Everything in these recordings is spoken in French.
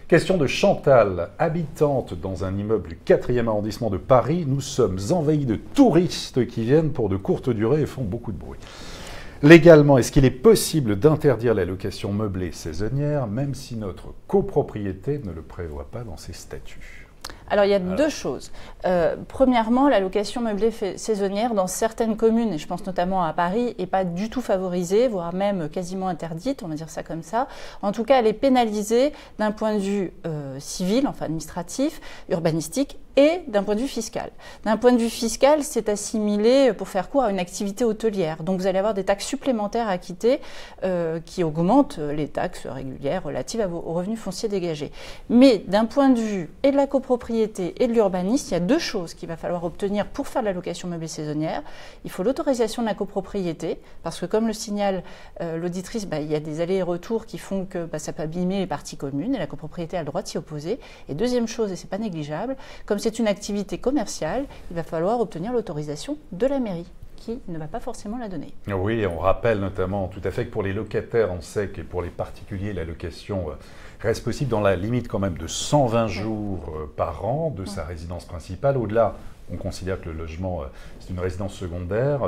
Question de Chantal, habitante dans un immeuble du 4e arrondissement de Paris. Nous sommes envahis de touristes qui viennent pour de courtes durées et font beaucoup de bruit. Légalement, est-ce qu'il est possible d'interdire la location meublée saisonnière, même si notre copropriété ne le prévoit pas dans ses statuts ? Alors, il y a deux choses. Premièrement, la location meublée saisonnière dans certaines communes, et je pense notamment à Paris, n'est pas du tout favorisée, voire même quasiment interdite, on va dire ça comme ça. En tout cas, elle est pénalisée d'un point de vue civil, enfin administratif, urbanistique, et d'un point de vue fiscal. D'un point de vue fiscal, c'est assimilé, pour faire court, à une activité hôtelière. Donc vous allez avoir des taxes supplémentaires à acquitter qui augmentent les taxes régulières relatives aux revenus fonciers dégagés. Mais d'un point de vue et de la copropriété et de l'urbanisme, il y a deux choses qu'il va falloir obtenir pour faire de la location meublée saisonnière. Il faut l'autorisation de la copropriété, parce que comme le signale l'auditrice, il y a des allers et retours qui font que ça peut abîmer les parties communes, et la copropriété a le droit de s'y opposer. Et deuxième chose, et ce n'est pas négligeable, comme c'est une activité commerciale, il va falloir obtenir l'autorisation de la mairie, qui ne va pas forcément la donner. Oui, on rappelle notamment tout à fait que pour les locataires, on sait que pour les particuliers, la location reste possible dans la limite quand même de 120 jours par an de sa résidence principale. Au-delà, on considère que le logement, c'est une résidence secondaire,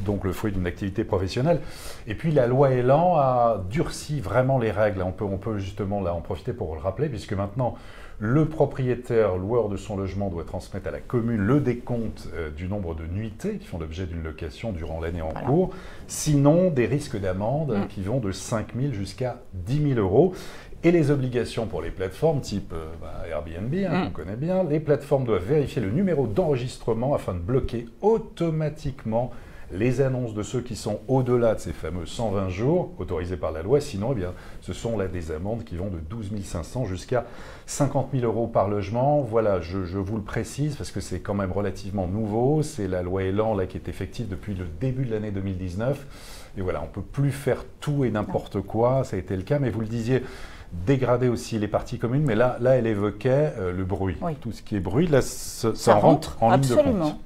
donc le fruit d'une activité professionnelle. Et puis la loi Elan a durci vraiment les règles. On peut justement là en profiter pour le rappeler, puisque maintenant, le propriétaire loueur de son logement doit transmettre à la commune le décompte du nombre de nuitées qui font l'objet d'une location durant l'année en cours. Sinon, des risques d'amende qui vont de 5 000 jusqu'à 10 000 euros. Et les obligations pour les plateformes type Airbnb, qu'on connaît bien, les plateformes doivent vérifier le numéro d'enregistrement afin de bloquer automatiquement les annonces de ceux qui sont au-delà de ces fameux 120 jours autorisés par la loi. Sinon, eh bien, ce sont là des amendes qui vont de 12 500 jusqu'à 50 000 euros par logement. Voilà, je vous le précise parce que c'est quand même relativement nouveau. C'est la loi Elan là, qui est effective depuis le début de l'année 2019. Et voilà, on ne peut plus faire tout et n'importe quoi. Ça a été le cas, mais vous le disiez, dégrader aussi les parties communes. Mais là elle évoquait le bruit. Oui. Tout ce qui est bruit, là, ça rentre en ligne de compte.